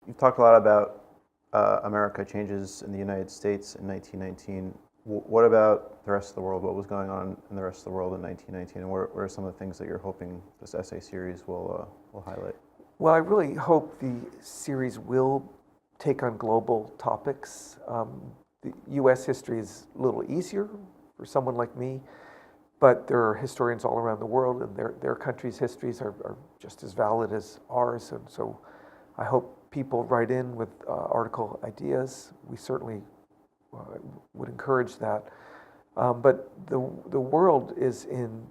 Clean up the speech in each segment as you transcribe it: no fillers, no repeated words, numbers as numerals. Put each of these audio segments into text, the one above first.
You've talked a lot about America changes in the United States in 1919. What about the rest of the world? What was going on in the rest of the world in 1919, and what are some of the things that you're hoping this essay series will highlight? Well, I really hope the series will take on global topics. The U.S. history is a little easier for someone like me, but there are historians all around the world, and their countries' histories are just as valid as ours. And so I hope people write in with article ideas. We certainly would encourage that. But the world is in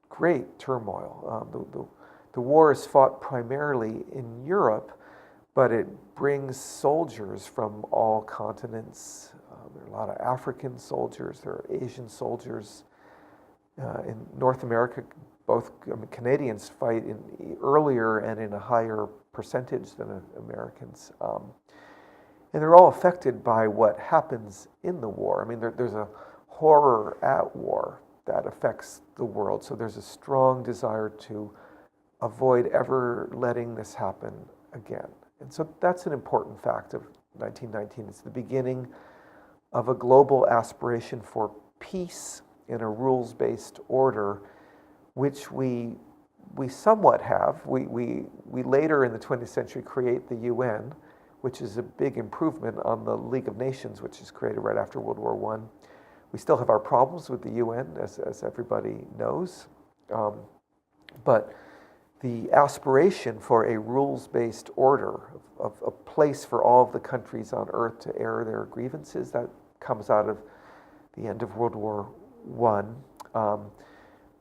great turmoil. The war is fought primarily in Europe, but it brings soldiers from all continents. There are a lot of African soldiers, there are Asian soldiers. In North America, both Canadians fight earlier and in a higher percentage than Americans. And they're all affected by what happens in the war. I mean, there's a horror at war that affects the world. So there's a strong desire to avoid ever letting this happen again. And so that's an important fact of 1919. It's the beginning of a global aspiration for peace in a rules-based order, which we somewhat have. We later in the 20th century create the UN, which is a big improvement on the League of Nations, which is created right after World War I. We still have our problems with the UN, as everybody knows. But the aspiration for a rules-based order, of a place for all of the countries on earth to air their grievances, that comes out of the end of World War I.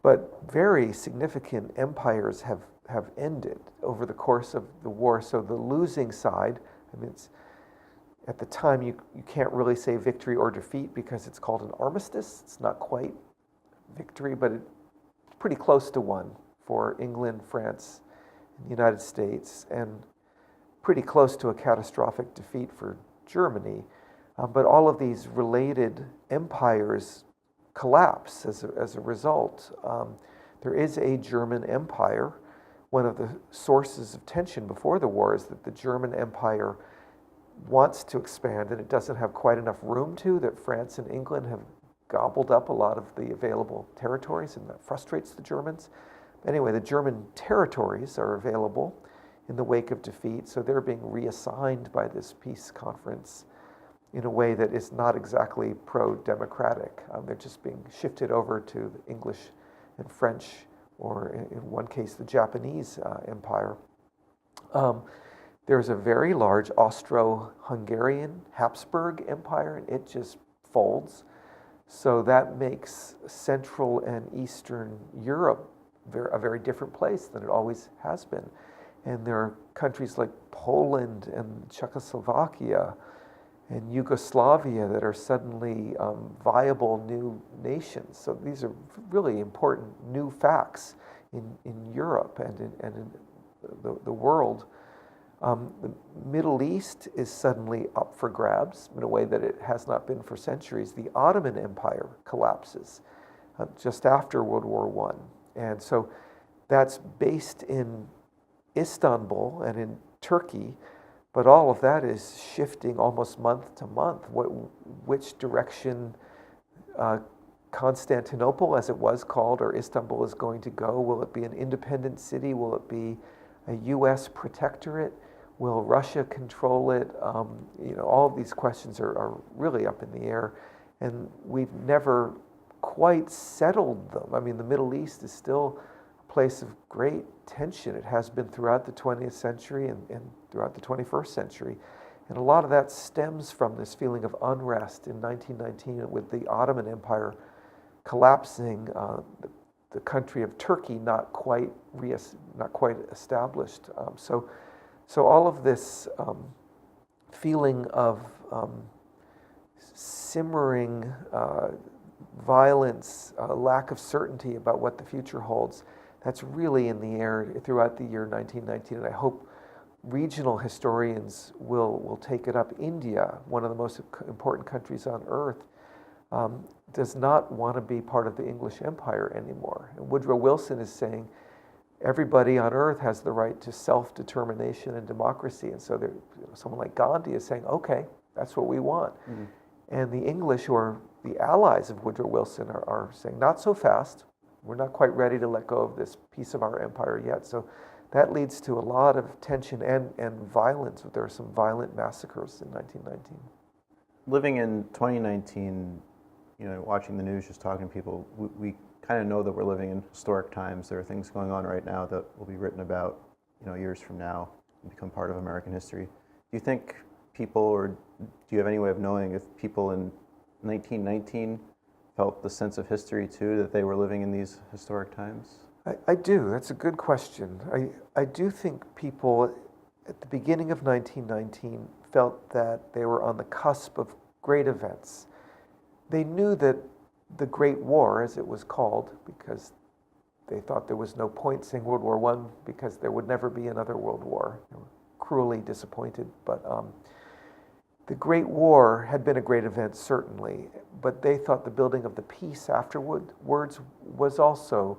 But very significant empires have ended over the course of the war. So the losing side, I mean, at the time you can't really say victory or defeat because it's called an armistice. It's not quite victory, but it's pretty close to one for England, France, and the United States, and pretty close to a catastrophic defeat for Germany. But all of these related empires collapse as a result. There is a German empire. One of the sources of tension before the war is that the German Empire wants to expand, and it doesn't have quite enough room to, that France and England have gobbled up a lot of the available territories, and that frustrates the Germans. Anyway, the German territories are available in the wake of defeat, so they're being reassigned by this peace conference in a way that is not exactly pro-democratic. They're just being shifted over to the English and French, or in one case, the Japanese empire. There's a very large Austro-Hungarian Habsburg Empire, and it just folds. So that makes Central and Eastern Europe a very different place than it always has been. And there are countries like Poland and Czechoslovakia and Yugoslavia that are suddenly viable new nations. So these are really important new facts in Europe and in the world. The Middle East is suddenly up for grabs in a way that it has not been for centuries. The Ottoman Empire collapses just after World War I. And so that's based in Istanbul and in Turkey, but all of that is shifting almost month to month. Which direction Constantinople, as it was called, or Istanbul is going to go? Will it be an independent city? Will it be a U.S. protectorate? Will Russia control it? All of these questions are really up in the air, and we've never quite settled them. I mean, the Middle East is still a place of great tension. It has been throughout the 20th century and throughout the 21st century. And a lot of that stems from this feeling of unrest in 1919 with the Ottoman Empire collapsing, the country of Turkey not quite established. So all of this feeling of simmering violence, lack of certainty about what the future holds, that's really in the air throughout the year 1919. And I hope regional historians will take it up. India, one of the most important countries on earth, does not want to be part of the English Empire anymore. And Woodrow Wilson is saying, everybody on earth has the right to self-determination and democracy. And so someone like Gandhi is saying, okay, that's what we want. Mm-hmm. And the English, who are the allies of Woodrow Wilson, are saying, not so fast. We're not quite ready to let go of this piece of our empire yet. So that leads to a lot of tension and violence. There are some violent massacres in 1919. Living in 2019, watching the news, just talking to people, we kind of know that we're living in historic times. There are things going on right now that will be written about, years from now and become part of American history. Do you think people, or do you have any way of knowing if people in 1919 felt the sense of history too, that they were living in these historic times? I do. That's a good question. I do think people at the beginning of 1919 felt that they were on the cusp of great events. They knew that the Great War, as it was called, because they thought there was no point saying World War I because there would never be another World War. They were cruelly disappointed. But the Great War had been a great event, certainly, but they thought the building of the peace afterwards was also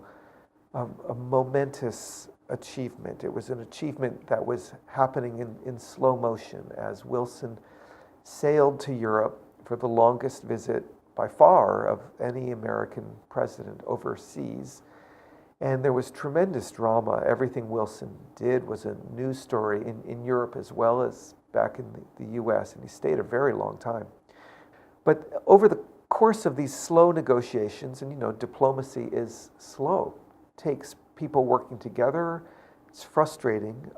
a momentous achievement. It was an achievement that was happening in slow motion as Wilson sailed to Europe for the longest visit by far of any American president overseas. And there was tremendous drama. Everything Wilson did was a news story in Europe as well as back in the US, and he stayed a very long time. But over the course of these slow negotiations, and diplomacy is slow, takes people working together, it's frustrating.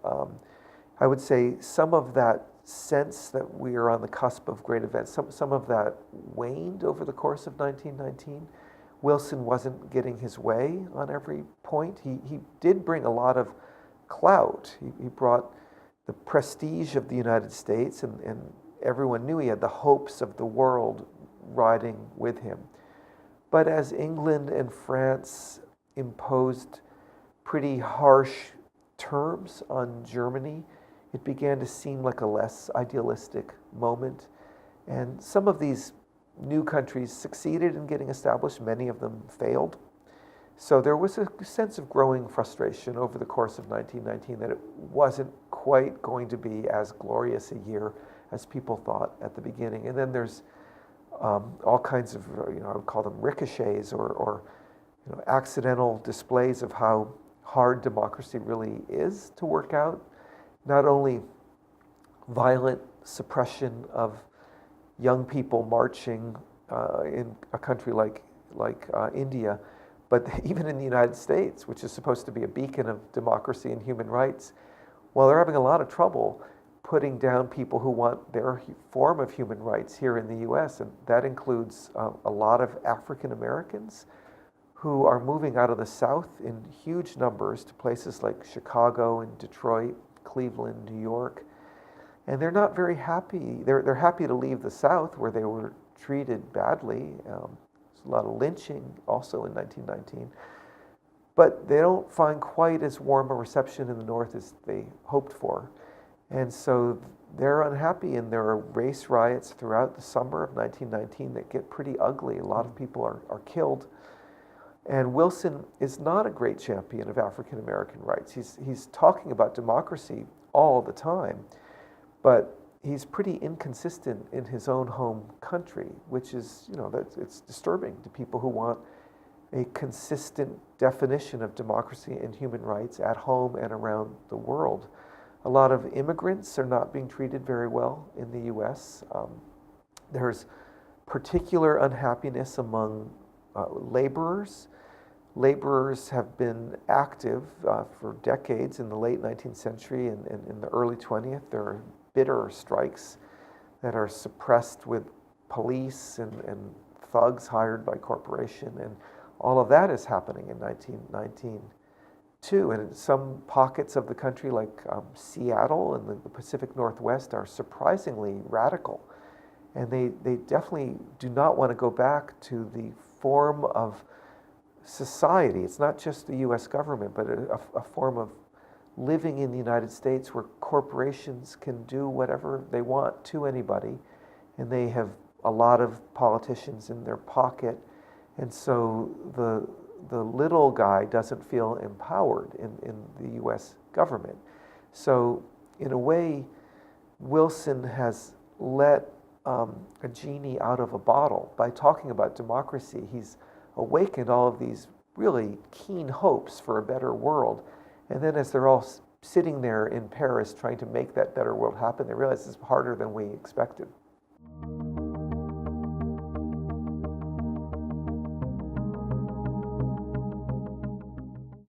I would say some of that sense that we are on the cusp of great events, some of that waned over the course of 1919. Wilson wasn't getting his way on every point. He did bring a lot of clout. He brought the prestige of the United States, and everyone knew he had the hopes of the world riding with him. But as England and France imposed pretty harsh terms on Germany, it began to seem like a less idealistic moment. And some of these new countries succeeded in getting established, many of them failed. So there was a sense of growing frustration over the course of 1919 that it wasn't quite going to be as glorious a year as people thought at the beginning. And then there's all kinds of, I would call them ricochets or accidental displays of how hard democracy really is to work out. Not only violent suppression of young people marching in a country like India, but even in the United States, which is supposed to be a beacon of democracy and human rights, well, they're having a lot of trouble putting down people who want their form of human rights here in the U.S., and that includes a lot of African Americans who are moving out of the South in huge numbers to places like Chicago and Detroit, Cleveland, New York, and they're not very happy. They're happy to leave the South where they were treated badly. There's a lot of lynching also in 1919, but they don't find quite as warm a reception in the North as they hoped for, and so they're unhappy. And there are race riots throughout the summer of 1919 that get pretty ugly. A lot of people are killed. And Wilson is not a great champion of African American rights. He's talking about democracy all the time, but he's pretty inconsistent in his own home country, which is, it's disturbing to people who want a consistent definition of democracy and human rights at home and around the world. A lot of immigrants are not being treated very well in the U.S. There's particular unhappiness among laborers. Laborers have been active for decades in the late 19th century and in the early 20th. There are bitter strikes that are suppressed with police and thugs hired by corporation, and all of that is happening in 1919 too. And in some pockets of the country like Seattle and the Pacific Northwest are surprisingly radical, and they definitely do not want to go back to the form of society. It's not just the U.S. government, but a form of living in the United States where corporations can do whatever they want to anybody, and they have a lot of politicians in their pocket. And so the little guy doesn't feel empowered in the US government. So in a way, Wilson has let a genie out of a bottle. By talking about democracy, he's awakened all of these really keen hopes for a better world. And then as they're all sitting there in Paris trying to make that better world happen, they realize it's harder than we expected.